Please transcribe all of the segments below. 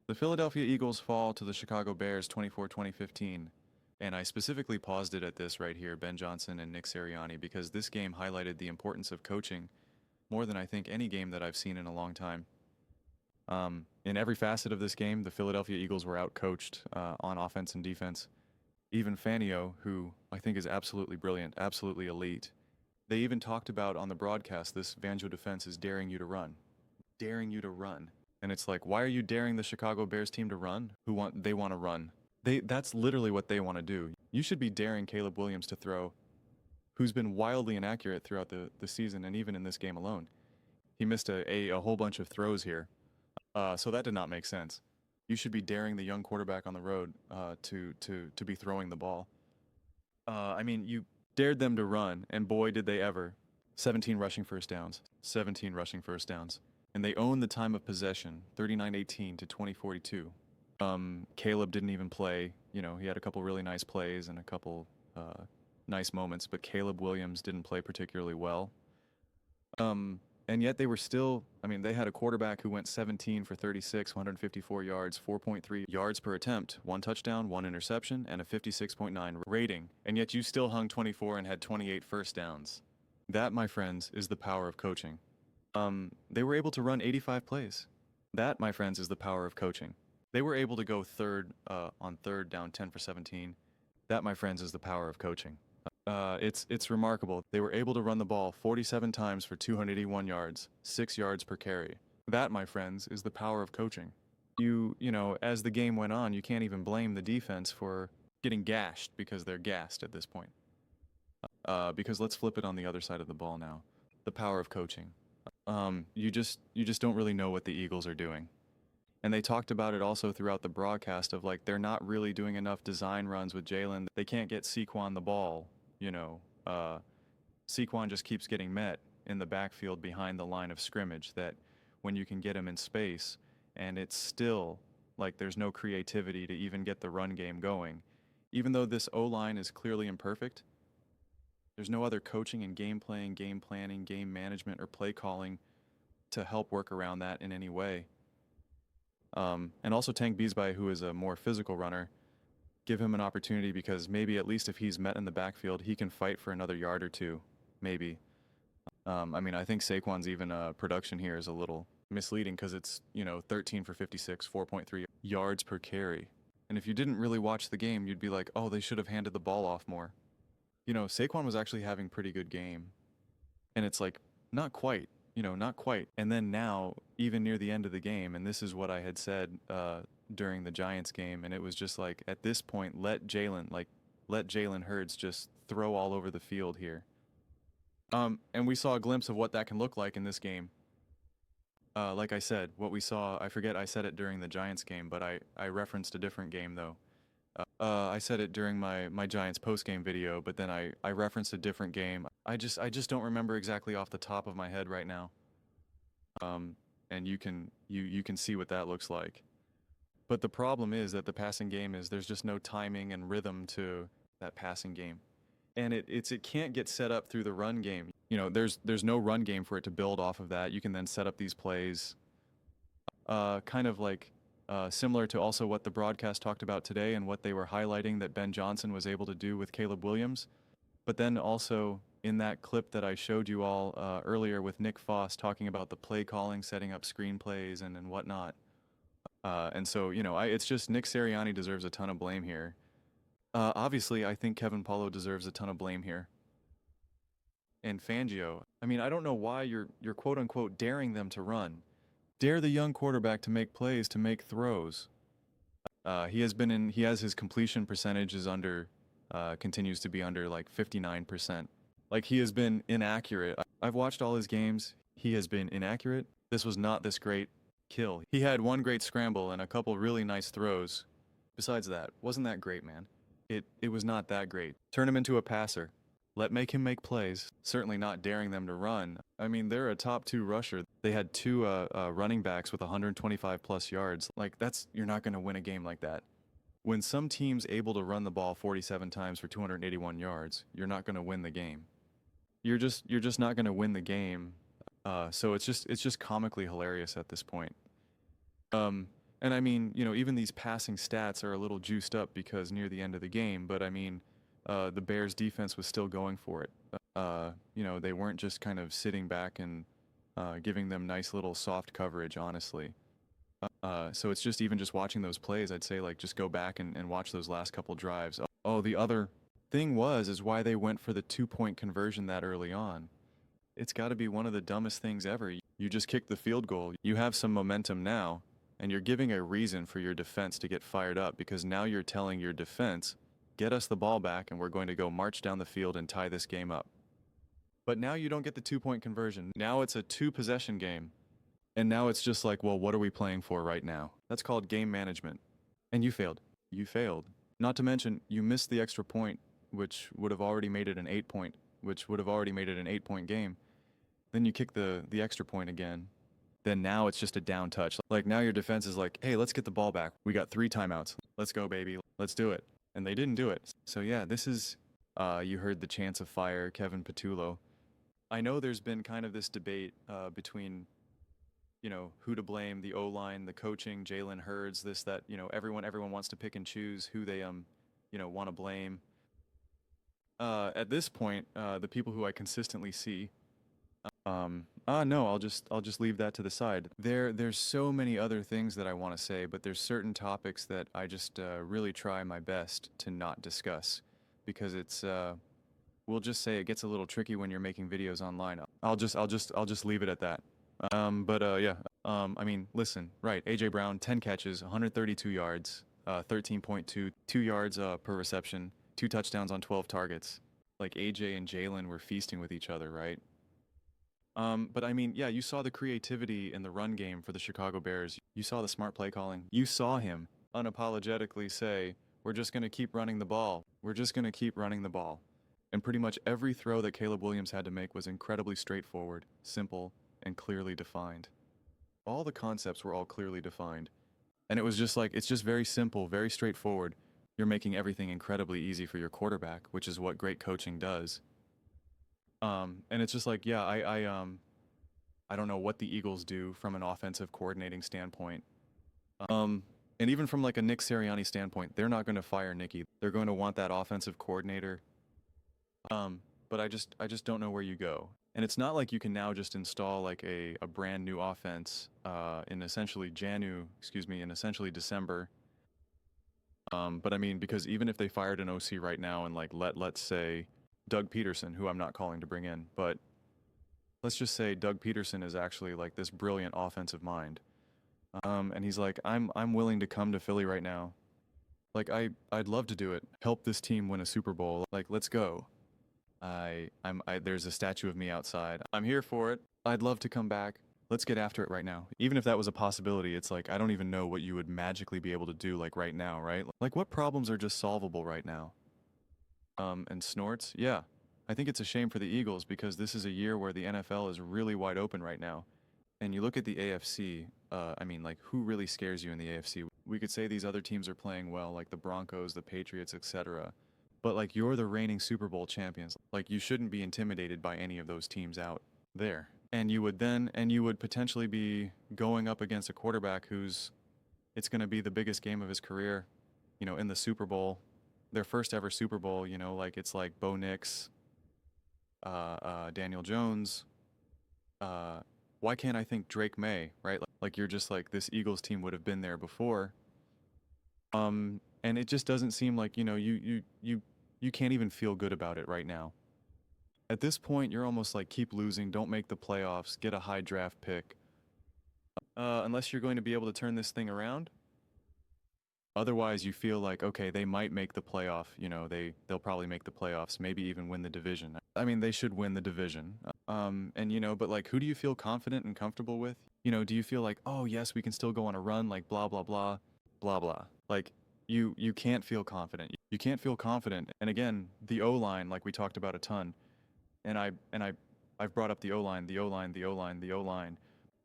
The Philadelphia Eagles fall to the Chicago Bears 24-2015. And I specifically paused it at this right here, Ben Johnson and Nick Sirianni, because this game highlighted the importance of coaching more than I think any game that I've seen in a long time. In every facet of this game, the Philadelphia Eagles were outcoached on offense and defense. Even Fangio, who I think is absolutely brilliant, absolutely elite, they even talked about on the broadcast this Fangio defense is daring you to run. Daring you to run. And it's like, why are you daring the Chicago Bears team to run? They want to run. That's literally what they want to do. You should be daring Caleb Williams to throw, who's been wildly inaccurate throughout the season and even in this game alone. He missed a whole bunch of throws here. So that did not make sense. You should be daring the young quarterback on the road to be throwing the ball. I mean, you dared them to run, and boy, did they ever. 17 rushing first downs. 17 rushing first downs. And they owned the time of possession, 39-18 to 20-42. Caleb didn't even play. You know, he had a couple really nice plays and a couple nice moments, but Caleb Williams didn't play particularly well. And yet they were still, I mean, they had a quarterback who went 17 for 36, 154 yards, 4.3 yards per attempt, 1 touchdown, 1 interception, and a 56.9 rating. And yet you still hung 24 and had 28 first downs. That, my friends, is the power of coaching. They were able to run 85 plays. That, my friends, is the power of coaching. They were able to go on third down 10 for 17. That, my friends, is the power of coaching. It's remarkable. They were able to run the ball 47 times for 281 yards, 6 yards per carry. That, my friends, is the power of coaching. You know, as the game went on, you can't even blame the defense for getting gashed because they're gassed at this point. Because let's flip it on the other side of the ball now. The power of coaching. You just don't really know what the Eagles are doing. And they talked about it also throughout the broadcast of like, they're not really doing enough design runs with Jalen. They can't get Saquon the ball, you know. Saquon just keeps getting met in the backfield behind the line of scrimmage, that when you can get him in space, and it's still like there's no creativity to even get the run game going. Even though this O-line is clearly imperfect, there's no other coaching and game playing, game planning, game management, or play calling to help work around that in any way. And also Tank Biesby, who is a more physical runner, give him an opportunity, because maybe at least if he's met in the backfield, he can fight for another yard or two, maybe. I mean, I think Saquon's even production here is a little misleading, because it's, you know, 13 for 56, 4.3 yards per carry. And if you didn't really watch the game, you'd be like, oh, they should have handed the ball off more. You know, Saquon was actually having a pretty good game. And it's like, not quite. You know, not quite. And then now, even near the end of the game, and this is what I had said during the Giants game, and it was just like, at this point, let Jalen Hurts just throw all over the field here. And we saw a glimpse of what that can look like in this game. Like I said, what we saw, I forget I said it during the Giants game, but I referenced a different game though. I said it during my Giants post-game video, but then I referenced a different game. I just don't remember exactly off the top of my head right now. And you can see what that looks like. But the problem is that the passing game is, there's just no timing and rhythm to that passing game. And it can't get set up through the run game. You know, there's no run game for it to build off of that. You can then set up these plays kind of like similar to also what the broadcast talked about today and what they were highlighting that Ben Johnson was able to do with Caleb Williams. But then also in that clip that I showed you all earlier with Nick Foss talking about the play calling, setting up screenplays and whatnot. And so, you know, it's just Nick Sirianni deserves a ton of blame here. Obviously, I think Kevin Paulo deserves a ton of blame here. And Fangio, I mean, I don't know why you're quote unquote daring them to run. Dare the young quarterback to make plays, to make throws. He has his completion percentage is under, continues to be under like 59%. Like, he has been inaccurate. I've watched all his games. He has been inaccurate. This was not this great kill. He had one great scramble and a couple really nice throws. Besides that, wasn't that great, man. It was not that great. Turn him into a passer. Make him make plays. Certainly not daring them to run. I mean, they're a top 2 rusher. They had 2 running backs with 125 plus yards. Like, you're not going to win a game like that. When some team's able to run the ball 47 times for 281 yards, you're not going to win the game. You're just not going to win the game. So it's just comically hilarious at this point. And I mean, even these passing stats are a little juiced up because near the end of the game, but I mean, the Bears defense was still going for it. They weren't just kind of sitting back and giving them nice little soft coverage, honestly. So it's just even just watching those plays, I'd say like just go back and watch those last couple drives. Oh, the other thing is why they went for the 2-point conversion that early on. It's got to be one of the dumbest things ever. You just kick the field goal. You have some momentum now, and you're giving a reason for your defense to get fired up because now you're telling your defense, get us the ball back and we're going to go march down the field and tie this game up. But now you don't get the 2-point conversion. Now it's a 2-possession game. And now it's just like, well, what are we playing for right now? That's called game management. And you failed. You failed. Not to mention, you missed the extra point, which would have already made it an 8-point game. Then you kick the extra point again. Then now it's just a down touch. Like now your defense is like, hey, let's get the ball back. We got 3 timeouts. Let's go, baby. Let's do it. And they didn't do it. So yeah, this is, you heard the chance of fire, Kevin Patullo. I know there's been kind of this debate between, who to blame, the O-line, the coaching, Jalen Hurts, this, that, everyone wants to pick and choose who they, want to blame. At this point, the people who I consistently see, no, I'll just leave that to the side. There's so many other things that I want to say, but there's certain topics that I just really try my best to not discuss because it's we'll just say it gets a little tricky when you're making videos online. I'll just leave it at that. I mean, listen, right, AJ Brown, 10 catches, 132 yards, 13.2 yards per reception, 2 touchdowns on 12 targets. Like AJ and Jalen were feasting with each other, right? But I mean, yeah, you saw the creativity in the run game for the Chicago Bears. You saw the smart play calling. You saw him unapologetically say, we're just going to keep running the ball. We're just going to keep running the ball. And pretty much every throw that Caleb Williams had to make was incredibly straightforward, simple, and clearly defined. All the concepts were all clearly defined. And it was just like, it's just very simple, very straightforward. You're making everything incredibly easy for your quarterback, which is what great coaching does. And it's just like, yeah, I don't know what the Eagles do from an offensive coordinating standpoint. And even from like a Nick Sirianni standpoint, they're not going to fire Nicky. They're going to want that offensive coordinator. But I just don't know where you go. And it's not like you can now just install like a brand new offense in essentially December. But I mean, because even if they fired an OC right now and like let's say Doug Peterson, who I'm not calling to bring in, but let's just say Doug Peterson is actually like this brilliant offensive mind. And he's like, I'm willing to come to Philly right now. Like I'd love to do it. Help this team win a Super Bowl. Like let's go. There's a statue of me outside. I'm here for it. I'd love to come back. Let's get after it right now. Even if that was a possibility, it's like I don't even know what you would magically be able to do like right now, right? Like what problems are just solvable right now? And snorts? Yeah. I think it's a shame for the Eagles because this is a year where the NFL is really wide open right now. And you look at the AFC, I mean, like, who really scares you in the AFC? We could say these other teams are playing well, like the Broncos, the Patriots, etc. But, like, you're the reigning Super Bowl champions. Like, you shouldn't be intimidated by any of those teams out there. And you would potentially be going up against a quarterback it's going to be the biggest game of his career, in the Super Bowl. Their first ever Super Bowl, like it's like Bo Nix, Daniel Jones. Why can't I think Drake May, right? Like you're just like this Eagles team would have been there before. And it just doesn't seem like, you can't even feel good about it right now. At this point, you're almost like keep losing, don't make the playoffs, get a high draft pick. Unless you're going to be able to turn this thing around. Otherwise, you feel like, okay, they might make the playoff. They'll probably make the playoffs, maybe even win the division. I mean, they should win the division. But like, who do you feel confident and comfortable with? Do you feel like, oh, yes, we can still go on a run, like blah, blah, blah, blah, blah. Like, you can't feel confident. You can't feel confident. And again, the O-line, like we talked about a ton. And I've brought up the O-line, the O-line, the O-line, the O-line.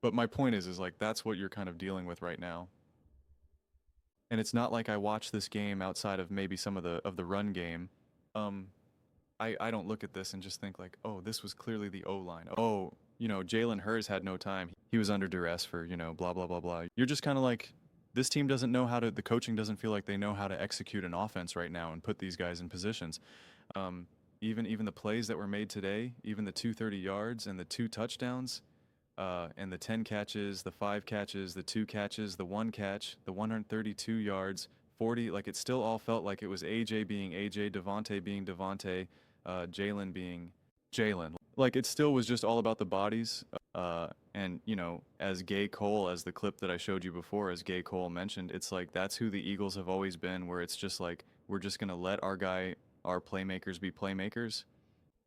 But my point is like, that's what you're kind of dealing with right now. And it's not like I watch this game outside of maybe some of the run game. I don't look at this and just think like, oh, this was clearly the O-line. Oh, Jalen Hurts had no time. He was under duress for, blah, blah, blah, blah. You're just kind of like, This team doesn't know how to, the coaching doesn't feel like they know how to execute an offense right now and put these guys in positions. Um, even the plays that were made today, even the 230 yards and the 2 touchdowns, and the 10 catches, the 5 catches, the 2 catches, the 1 catch, the 132 yards, 40, like it still all felt like it was AJ being AJ, Devontae being Devontae, Jalen being Jalen. Like it still was just all about the bodies. And, you know, as Gay Cole, as the clip that I showed you before, as Gay Cole mentioned, it's like that's who the Eagles have always been, where it's just like we're just going to let our playmakers be playmakers.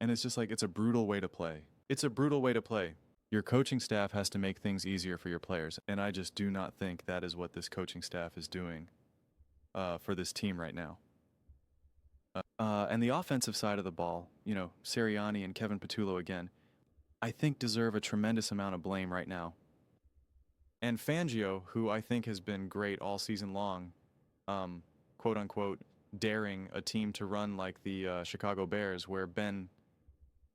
And it's just like it's a brutal way to play. It's a brutal way to play. Your coaching staff has to make things easier for your players, and I just do not think that is what this coaching staff is doing for this team right now. And the offensive side of the ball, you know, Sirianni and Kevin Patullo again, I think deserve a tremendous amount of blame right now. And Fangio, who I think has been great all season long, quote unquote, daring a team to run like the Chicago Bears, where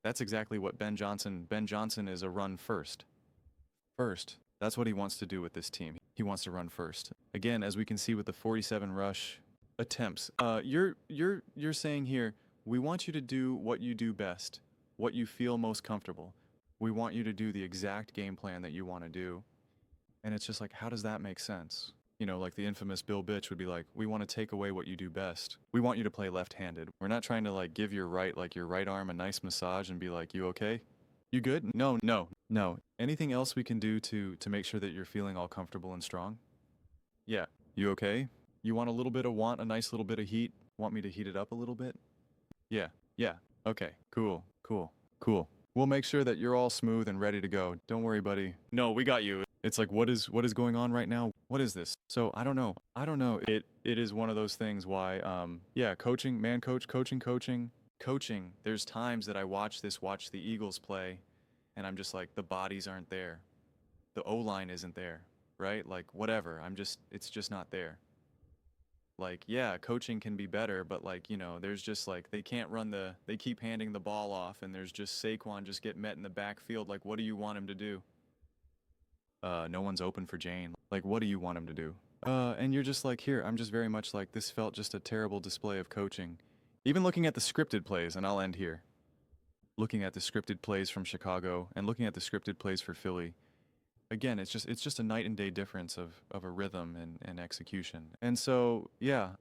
that's exactly what Ben Johnson is a run first. First. That's what he wants to do with this team. He wants to run first. Again, as we can see with the 47 rush attempts, you're saying here, we want you to do what you do best, what you feel most comfortable. We want you to do the exact game plan that you want to do. And it's just like, how does that make sense? You know, like the infamous Bill Bitch would be like, we want to take away what you do best. We want you to play left-handed. We're not trying to like give your right arm a nice massage and be like, you okay? You good? No, no, no. Anything else we can do to make sure that you're feeling all comfortable and strong? Yeah. You okay? You want a nice little bit of heat? Want me to heat it up a little bit? Yeah. Yeah. Okay. Cool. Cool. Cool. We'll make sure that you're all smooth and ready to go. Don't worry, buddy. No, we got you. It's like what is going on right now? What is this? So I don't know. I don't know. It is one of those things why yeah, coaching, man coach, coaching. There's times that I watch the Eagles play and I'm just like the bodies aren't there. The O-line isn't there, right? Like whatever. It's just not there. Like, yeah, coaching can be better, but like, you know, there's just like they keep handing the ball off and there's just Saquon just get met in the backfield. Like, what do you want him to do? No one's open for Jane. Like, what do you want him to do? And you're just like, here, I'm just very much like, this felt just a terrible display of coaching. Even looking at the scripted plays, and I'll end here. Looking at the scripted plays from Chicago and looking at the scripted plays for Philly, again, it's just a night and day difference of a rhythm and execution. And so, yeah,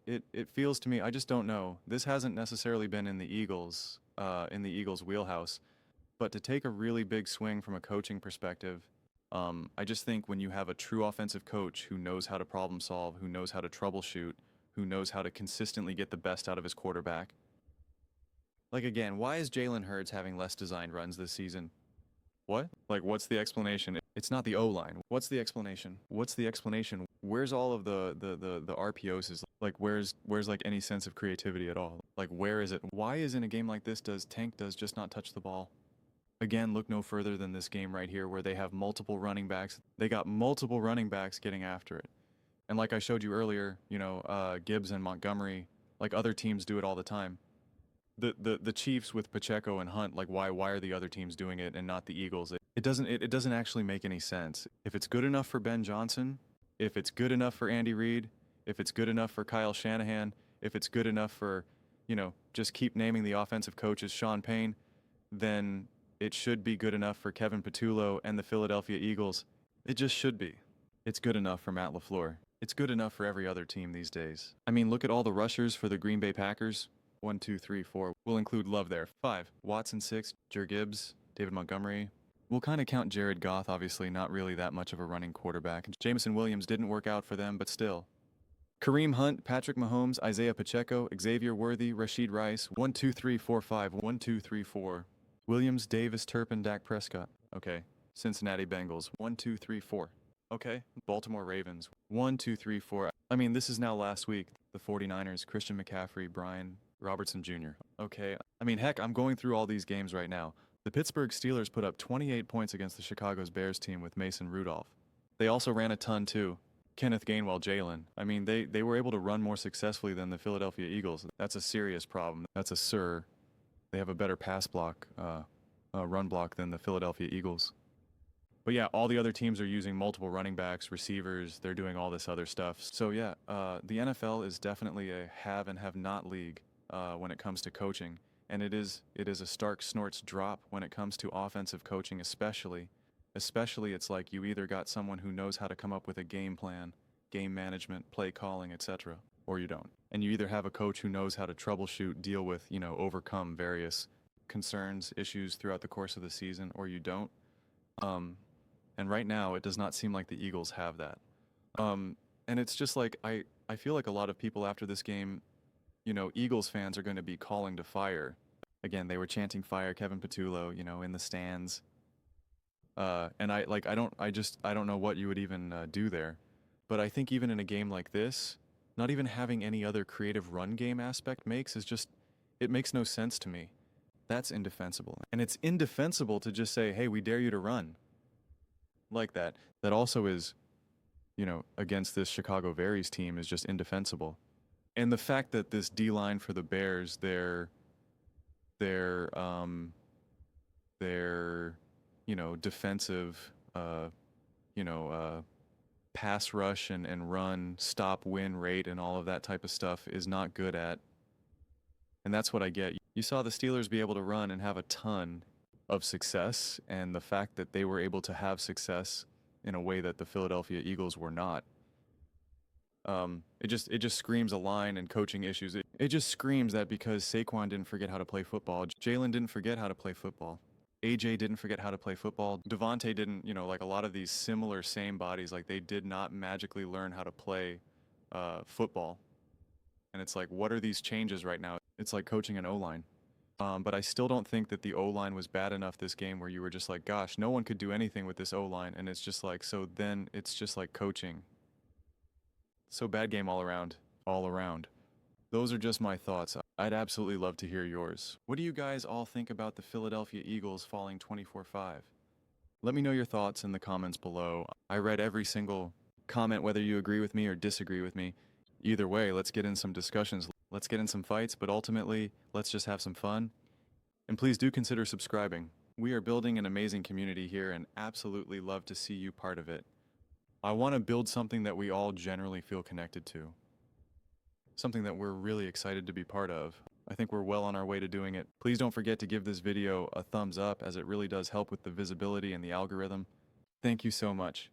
it feels to me, I just don't know. This hasn't necessarily been in the Eagles wheelhouse, but to take a really big swing from a coaching perspective, I just think when you have a true offensive coach who knows how to problem solve, who knows how to troubleshoot, who knows how to consistently get the best out of his quarterback. Like again, why is Jalen Hurts having less designed runs this season? What? Like, what's the explanation? It's not the O-line. What's the explanation? What's the explanation? Where's all of the RPOs? Like, where's like any sense of creativity at all? Like, where is it? Why is in a game like this Tank just not touch the ball? Again, look no further than this game right here where they have multiple running backs. They got multiple running backs getting after it. And like I showed you earlier, you know, Gibbs and Montgomery, like other teams do it all the time. The Chiefs with Pacheco and Hunt, like why are the other teams doing it and not the Eagles? It doesn't actually make any sense. If it's good enough for Ben Johnson, if it's good enough for Andy Reid, if it's good enough for Kyle Shanahan, if it's good enough for, you know, just keep naming the offensive coaches Sean Payne, then it should be good enough for Kevin Patullo and the Philadelphia Eagles. It just should be. It's good enough for Matt LaFleur. It's good enough for every other team these days. I mean, look at all the rushers for the Green Bay Packers. 1, 2, 3, 4. We'll include Love there. 5. Watson 6. Jer Gibbs. David Montgomery. We'll kind of count Jared Goff, obviously not really that much of a running quarterback. Jameson Williams didn't work out for them, but still. Kareem Hunt, Patrick Mahomes, Isaiah Pacheco, Xavier Worthy, Rashid Rice. 1, 2, 3, 4, 5. 1, 2, 3, 4. Williams, Davis, Turpin, Dak Prescott. Okay. Cincinnati Bengals. 1, 2, 3, 4. Okay. Baltimore Ravens. 1, 2, 3, 4. I mean, this is now last week. The 49ers, Christian McCaffrey, Brian Robertson Jr. Okay. I mean, heck, I'm going through all these games right now. The Pittsburgh Steelers put up 28 points against the Chicago's Bears team with Mason Rudolph. They also ran a ton too. Kenneth Gainwell, Jalen. I mean, they were able to run more successfully than the Philadelphia Eagles. That's a serious problem. That's a sir. They have a better pass block, run block than the Philadelphia Eagles. But yeah, all the other teams are using multiple running backs, receivers, they're doing all this other stuff. So yeah, the NFL is definitely a have and have not league when it comes to coaching. And it is a stark snorts drop when it comes to offensive coaching, especially. Especially it's like you either got someone who knows how to come up with a game plan, game management, play calling, etc., or you don't. And you either have a coach who knows how to troubleshoot, deal with, overcome various concerns, issues throughout the course of the season, or you don't. Um, and right now, it does not seem like the Eagles have that. And it's just like I feel like a lot of people after this game, Eagles fans are going to be calling to fire. Again, they were chanting fire Kevin Patullo, in the stands. And I don't know what you would even do there. But I think even in a game like this, not even having any other creative run game aspect it makes no sense to me. That's indefensible. And it's indefensible to just say, hey, we dare you to run like that. That also is, against this Chicago Bears team is just indefensible. And the fact that this D line for the Bears, their defensive, pass rush and run, stop, win rate, and all of that type of stuff is not good at. And that's what I get. You saw the Steelers be able to run and have a ton of success, and the fact that they were able to have success in a way that the Philadelphia Eagles were not. It just screams a line and coaching issues. It just screams that because Saquon didn't forget how to play football, Jalen didn't forget how to play football. AJ didn't forget how to play football. Devontae didn't, like a lot of these similar same bodies, like they did not magically learn how to play football. And it's like, what are these changes right now? It's like coaching an O-line. But I still don't think that the O-line was bad enough this game where you were just like, gosh, no one could do anything with this O-line. And it's just like, so then it's just like coaching. So bad game all around. All around. Those are just my thoughts. I'd absolutely love to hear yours. What do you guys all think about the Philadelphia Eagles falling 24-5? Let me know your thoughts in the comments below. I read every single comment, whether you agree with me or disagree with me. Either way, let's get in some discussions. Let's get in some fights, but ultimately, let's just have some fun. And please do consider subscribing. We are building an amazing community here and absolutely love to see you part of it. I want to build something that we all generally feel connected to. Something that we're really excited to be part of. I think we're well on our way to doing it. Please don't forget to give this video a thumbs up as it really does help with the visibility and the algorithm. Thank you so much.